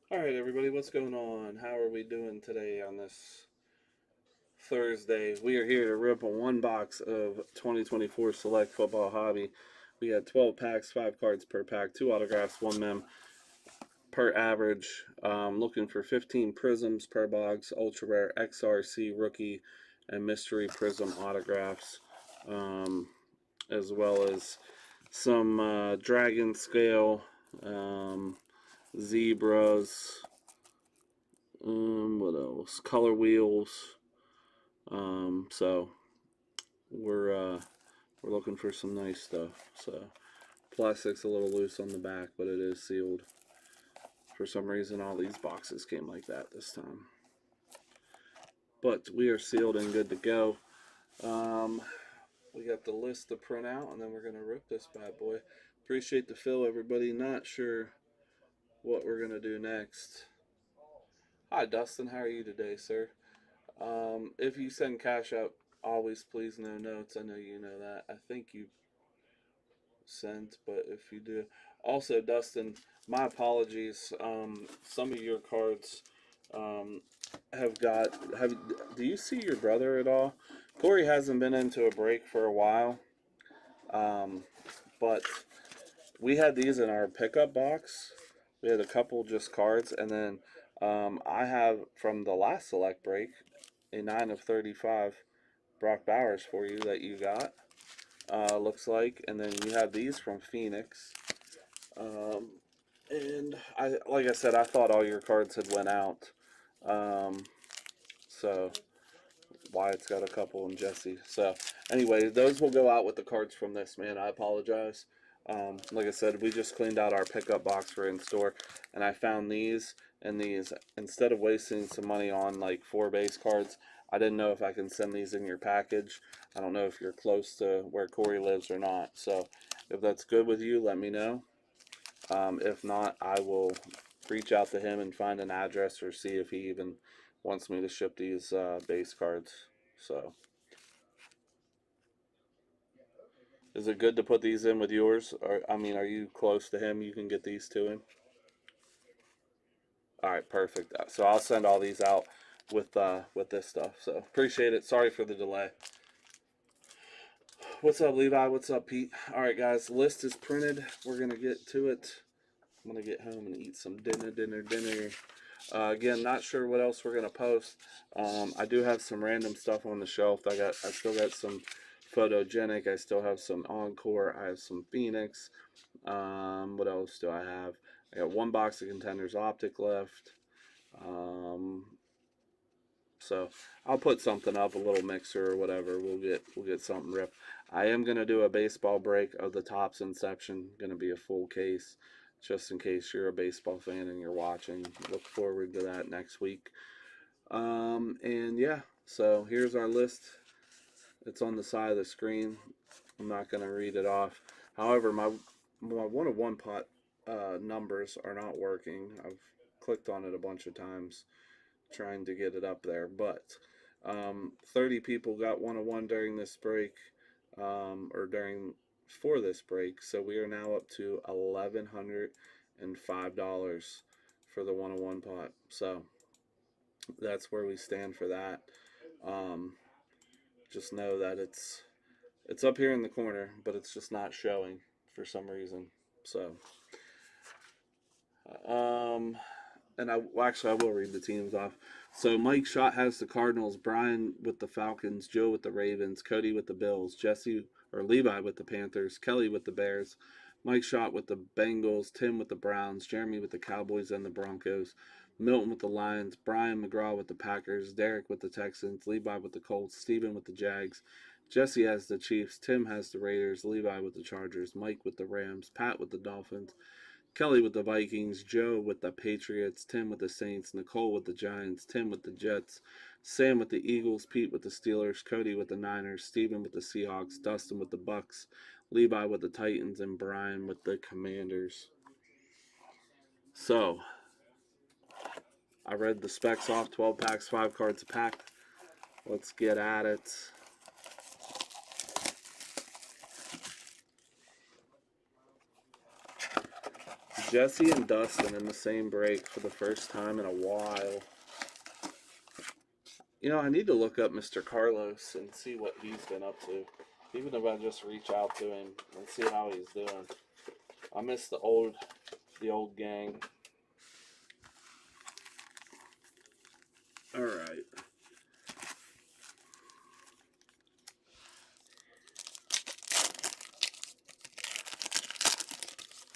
All right, everybody, what's going on? How are we doing today on this Thursday? We are here to rip one box of 2024 Select Football Hobby. We got 12 packs, 5 cards per pack, 2 autographs, 1 mem per average. Looking for 15 prisms per box, ultra rare XRC rookie and mystery prism autographs, as well as some dragon scale, zebras. What else? Color wheels. So we're looking for some nice stuff. So plastic's a little loose on the back, but it is sealed. For some reason, all these boxes came like that this time. But we are sealed and good to go. We got the list to print out, and then we're gonna rip this bad boy. Appreciate the fill, everybody. Not sure what we're gonna do next. Hi, Dustin. How are you today, sir? If you send cash out, always please no notes. I know you know that. I think you sent, but if you do, also Dustin, my apologies. Some of your cards um, have got. Have do you see your brother at all? Corey hasn't been into a break for a while, um, but we had these in our pickup box. We had a couple just cards, and then I have from the last select break a 9 of 35 Brock Bowers for you that you got. Looks like, and then you have these from Phoenix. Um, and like I said, I thought all your cards had went out. Um, so Wyatt's got a couple and Jesse. So anyway, those will go out with the cards from this, man. I apologize. Like I said, we just cleaned out our pickup box for in store, and I found these and these. Instead of wasting some money on like 4 base cards, I didn't know if I can send these in your package. I don't know if you're close to where Corey lives or not. So if that's good with you, let me know. If not, I will reach out to him and find an address or see if he even wants me to ship these base cards. So, is it good to put these in with yours? Or I mean, are you close to him? You can get these to him. All right, perfect. So I'll send all these out with this stuff. So appreciate it. Sorry for the delay. What's up, Levi? What's up, Pete? All right, guys. List is printed. We're gonna get to it. I'm gonna get home and eat some dinner. Again, not sure what else we're gonna post. I do have some random stuff on the shelf. I still got some photogenic. I still have some encore. I have some Phoenix. What else do I have? I got one box of Contenders Optic left. Um, so I'll put something up, a little mixer or whatever. We'll get something ripped. I am gonna do a baseball break of the Topps Inception. Gonna be a full case, just in case you're a baseball fan and you're watching. Look forward to that next week. And yeah, so here's our list. It's on the side of the screen. I'm not gonna read it off. However, my 101 pot numbers are not working. I've clicked on it a bunch of times trying to get it up there, but 30 people got 101 during this break, or during for this break. So we are now up to $1,105 for the 101 pot. So that's where we stand for that. Um, just know that it's up here in the corner, but it's just not showing for some reason. So, um, and I will read the teams off. So Mike Schott has the Cardinals, Brian with the Falcons, Joe with the Ravens, Cody with the Bills, Jesse or Levi with the Panthers, Kelly with the Bears, Mike Schott with the Bengals, Tim with the Browns, Jeremy with the Cowboys and the Broncos, Milton with the Lions, Brian McGraw with the Packers, Derek with the Texans, Levi with the Colts, Steven with the Jags, Jesse has the Chiefs, Tim has the Raiders, Levi with the Chargers, Mike with the Rams, Pat with the Dolphins, Kelly with the Vikings, Joe with the Patriots, Tim with the Saints, Nicole with the Giants, Tim with the Jets, Sam with the Eagles, Pete with the Steelers, Cody with the Niners, Steven with the Seahawks, Dustin with the Bucks, Levi with the Titans, and Brian with the Commanders. So, I read the specs off, 12 packs, 5 cards a pack. Let's get at it. Jesse and Dustin in the same break for the first time in a while. You know, I need to look up Mr. Carlos and see what he's been up to. Even if I just reach out to him and see how he's doing. I miss the old gang. All right.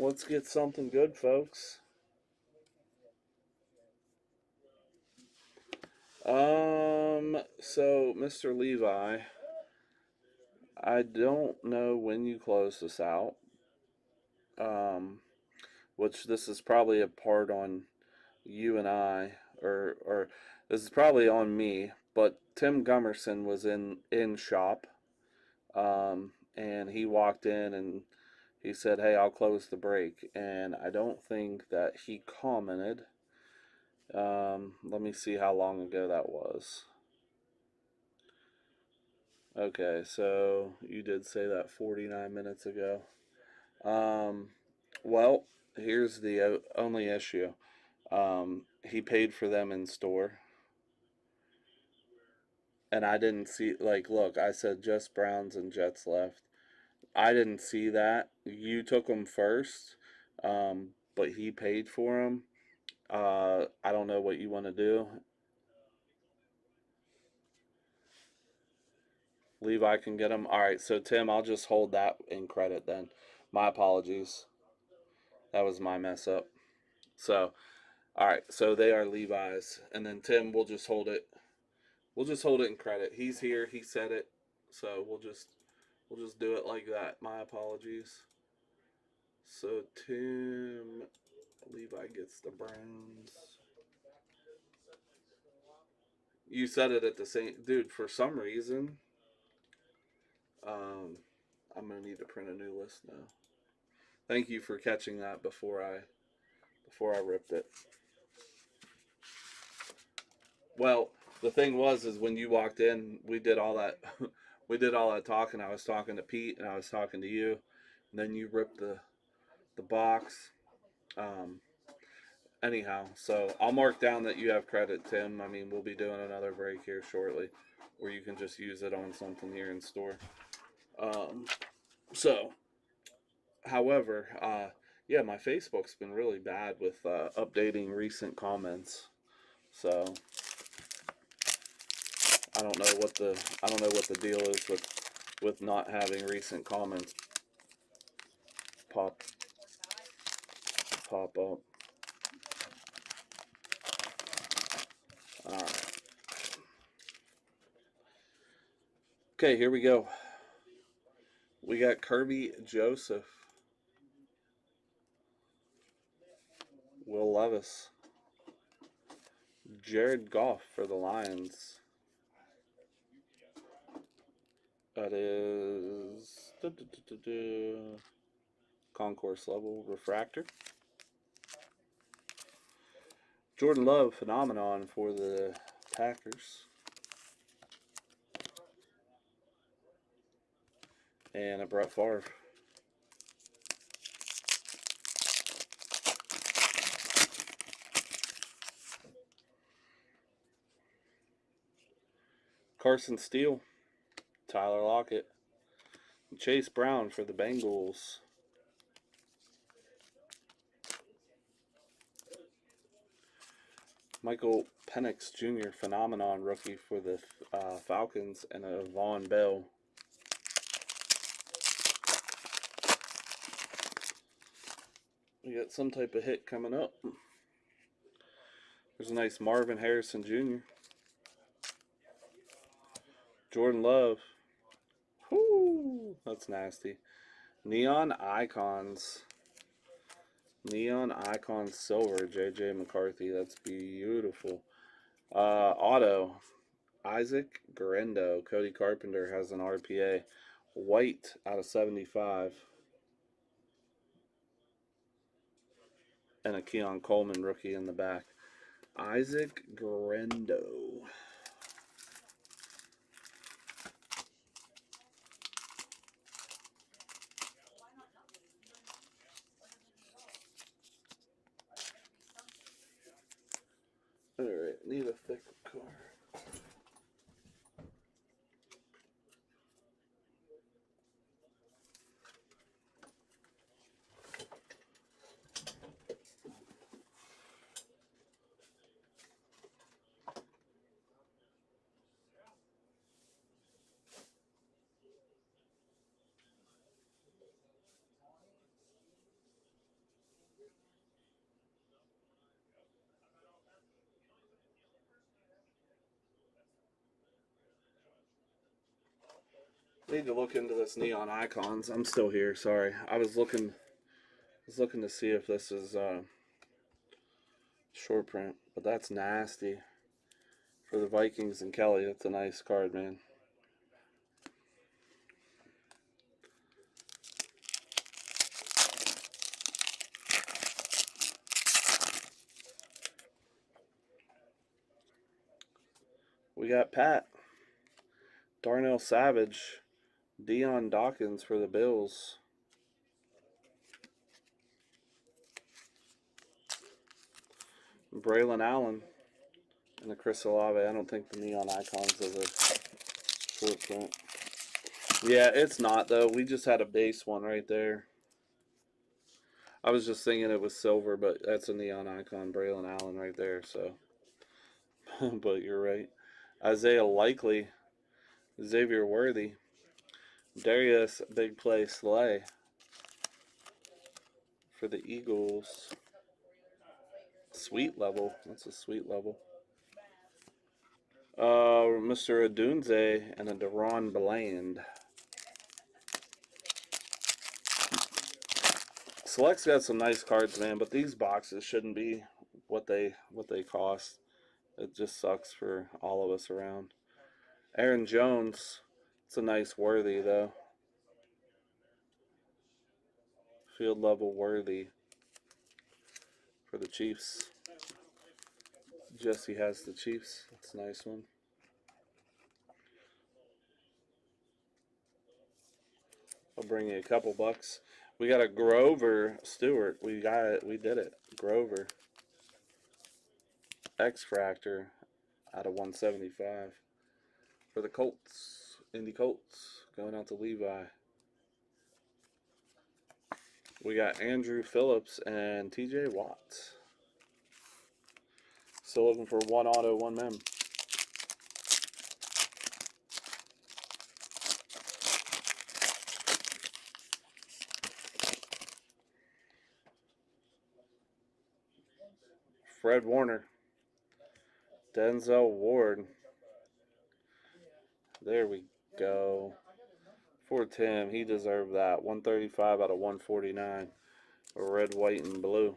Let's get something good, folks. So Mr. Levi, I don't know when you close this out. Which this is probably a part on you and I, or this is probably on me. But Tim Gummerson was in shop, and he walked in and he said, "Hey, I'll close the break," and I don't think that he commented. Let me see how long ago that was. Okay, so you did say that 49 minutes ago. Well, here's the only issue. He paid for them in store, and I didn't see, like, look, I said just Browns and Jets left. I didn't see that. You took them first, but he paid for them. I don't know what you want to do. Levi can get them. All right, so Tim, I'll just hold that in credit then. My apologies. That was my mess up. So, all right, so they are Levi's, and then Tim, we'll just hold it. We'll just hold it in credit. He's here. He said it, so we'll just do it like that. My apologies. So Tim, Levi gets the Browns. You said it at the same, dude. For some reason, I'm gonna need to print a new list now. Thank you for catching that before I ripped it. Well, the thing was, is when you walked in, we did all that, we did all that talking. I was talking to Pete and I was talking to you, and then you ripped the box. Anyhow, so I'll mark down that you have credit, Tim. I mean, we'll be doing another break here shortly, where you can just use it on something here in store. So, however, yeah, my Facebook's been really bad with updating recent comments. So I don't know what the deal is with not having recent comments pop up. All right. Okay, here we go. We got Kirby Joseph, Will Levis, Jared Goff for the Lions. That is concourse level refractor. Jordan Love phenomenon for the Packers. And a Brett Favre. Carson Steele, Tyler Lockett, Chase Brown for the Bengals. Michael Penix Jr., phenomenon rookie for the Falcons, and a Von Bell. We got some type of hit coming up. There's a nice Marvin Harrison Jr. Jordan Love. Whoo, that's nasty. Neon Icons. Neon Icons Silver, J.J. McCarthy. That's beautiful. Auto. Isaac Garendo. Cody Carpenter has an RPA. White out of 75. And a Keon Coleman rookie in the back. Isaac Garendo. thick card. Need to look into this neon icons. I'm still here. Sorry, I was looking to see if this is short print, but that's nasty for the Vikings and Kelly. That's a nice card, man. We got Pat, Darnell Savage, Deion Dawkins for the Bills. Braylon Allen and the Chris Olave. I don't think the neon icons is a short print. Yeah, it's not though. We just had a base one right there. I was just thinking it was silver, but that's a neon icon, Braylon Allen right there. So, but you're right. Isaiah Likely, Xavier Worthy, Darius Big Play Slay for the Eagles. Sweet level. That's a sweet level. Mr. Adunze and a Deron Bland. Select's got some nice cards, man, but these boxes shouldn't be what they cost. It just sucks for all of us around. Aaron Jones, it's a nice Worthy though. Field level Worthy for the Chiefs. Jesse has the Chiefs. That's a nice one. I'll bring you a couple bucks. We got a Grover Stewart. We got it. We did it. Grover. X-Fractor out of 175 for the Colts. Indy Colts going out to Levi. We got Andrew Phillips and TJ Watt. Still looking for one auto, one mem. Fred Warner. Denzel Ward. There we go. For Tim, he deserved that. 135 out of 149. Red, white, and blue.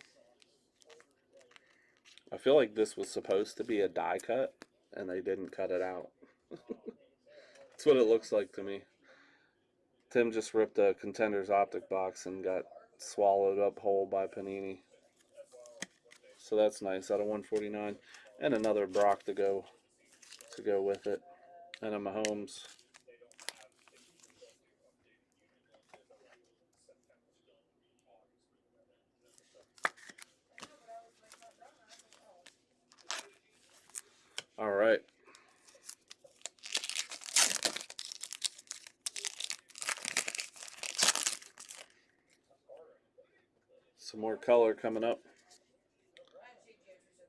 I feel like this was supposed to be a die cut, and they didn't cut it out. That's what it looks like to me. Tim just ripped a Contenders Optic box and got swallowed up whole by Panini. So that's nice, out of 149. And another Brock to go with it. And a Mahomes. All right. Some more color coming up.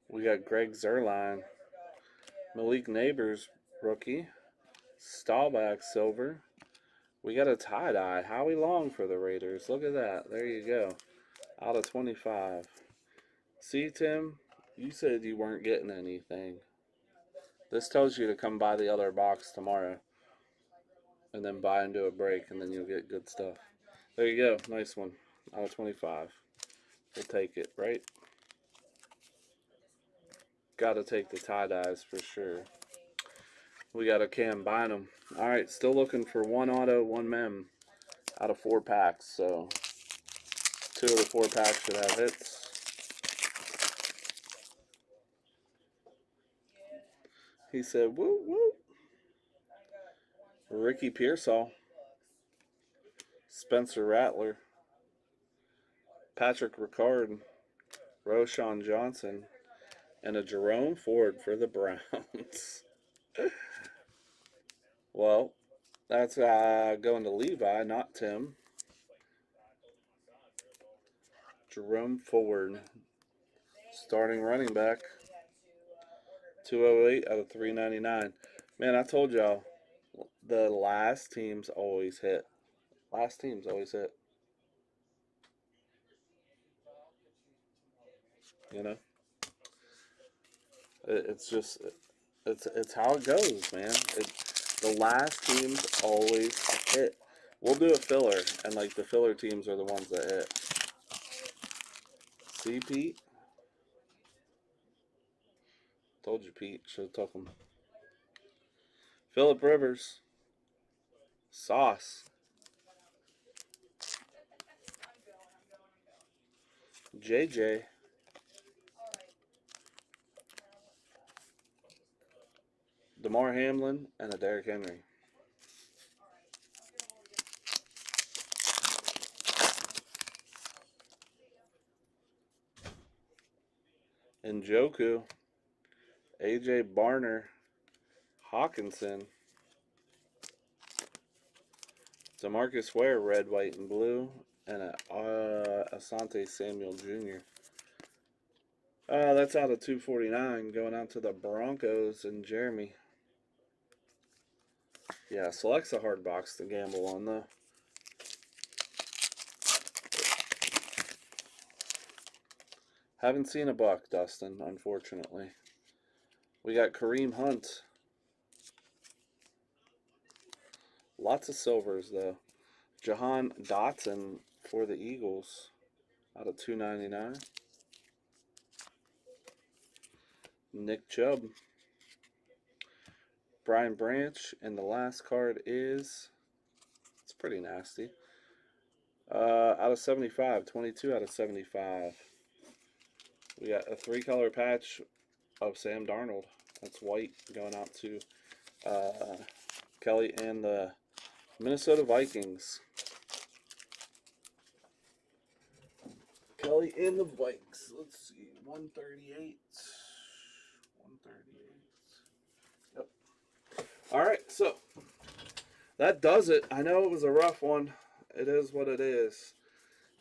We got Greg Zuerlein, Malik Neighbors rookie, Staubach silver. We got a tie-dye, Howie Long for the Raiders. Look at that. There you go. Out of 25. See, Tim, you said you weren't getting anything. This tells you to come buy the other box tomorrow. And then buy into a break, and then you'll get good stuff. There you go. Nice one. Out of 25. We'll take it, right? Got to take the tie-dyes for sure. We got a Cam Bynum. All right, still looking for one auto, one mem out of 4 packs. So 2 of the 4 packs should have hits. He said, woo, woo. Ricky Pearsall. Spencer Rattler. Patrick Ricard. Roshan Johnson. and a Jerome Ford for the Browns. Well, that's going to Levi, not Tim. Jerome Ford, starting running back. 208 out of 399. Man, I told y'all, the last teams always hit. Last teams always hit. You know, it's just it's how it goes, man. The last teams always hit. We'll do a filler, and like the filler teams are the ones that hit. See, Pete? Told you, Pete. Should have took him. Phillip Rivers. Sauce. JJ. DeMar Hamlin, and a Derrick Henry. Njoku. AJ Barner. Hawkinson. DeMarcus Ware, red, white, and blue. And a Asante Samuel Jr. That's out of 249 going out to the Broncos and Jeremy. Yeah, select's a hard box to gamble on, though. Haven't seen a buck, Dustin, unfortunately. We got Kareem Hunt. Lots of silvers, though. Jahan Dotson for the Eagles out of 299. Nick Chubb. Brian Branch, and the last card is, it's pretty nasty. Out of 75, 22 out of 75. We got a 3-color patch of Sam Darnold. That's white going out to Kelly and the Minnesota Vikings. Kelly and the Vikes. Let's see, 138. 138. Yep. All right, so that does it. I know it was a rough one. It is what it is.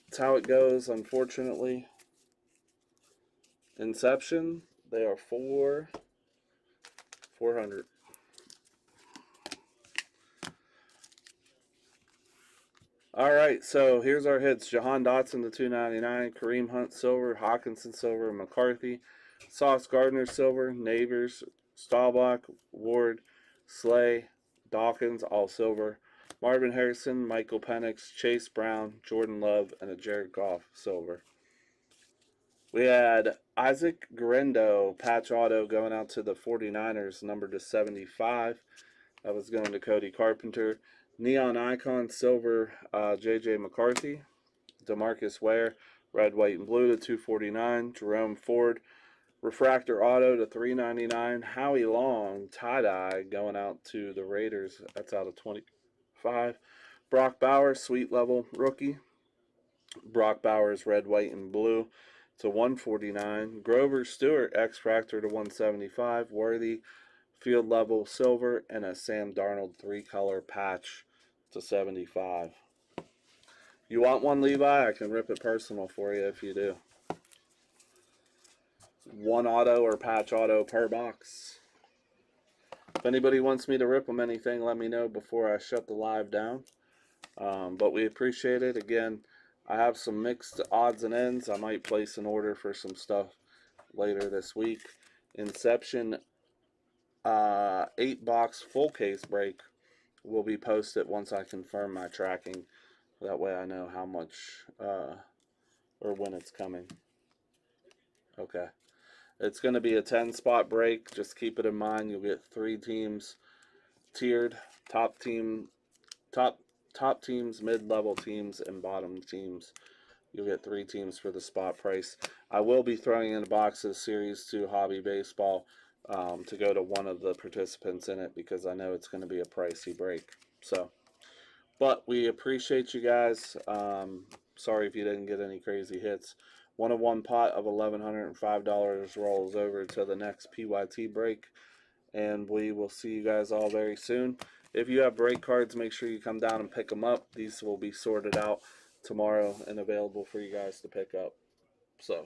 It's how it goes, unfortunately. Inception, they are 400. All right, so here's our hits. Jahan Dotson to 299, Kareem Hunt silver, Hawkinson silver, McCarthy, Sauce Gardner silver, Neighbors, Staubach, Ward, Slay, Dawkins all silver, Marvin Harrison, Michael Penix, Chase Brown, Jordan Love, and a Jared Goff silver. We had Isaac Guerrero patch auto going out to the 49ers, numbered to 75. That was going to Cody Carpenter. Neon Icon silver, J.J. McCarthy. DeMarcus Ware, red, white, and blue to 249. Jerome Ford, refractor auto to 399. Howie Long, tie-dye going out to the Raiders. That's out of 25. Brock Bowers, sweet level rookie. Brock Bowers, red, white, and blue to 149. Grover Stewart, X-Fractor to 175. Worthy, field level silver, and a Sam Darnold 3-color patch to 75. You want one, Levi? I can rip it personal for you if you do. One auto or patch auto per box. If anybody wants me to rip them anything, let me know before I shut the live down. But we appreciate it. Again, I have some mixed odds and ends. I might place an order for some stuff later this week. Inception 8-box full case break will be posted once I confirm my tracking. That way I know how much or when it's coming. Okay. It's going to be a 10-spot break. Just keep it in mind. You'll get 3 teams tiered. Top teams, mid-level teams, and bottom teams. You'll get 3 teams for the spot price. I will be throwing in a box of Series 2 Hobby Baseball to go to one of the participants in it because I know it's going to be a pricey break. So, but we appreciate you guys. Sorry if you didn't get any crazy hits. One of one pot of $1,105 rolls over to the next PYT break, and we will see you guys all very soon. If you have break cards, make sure you come down and pick them up. These will be sorted out tomorrow and available for you guys to pick up. So,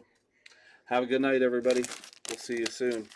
have a good night, everybody. We'll see you soon.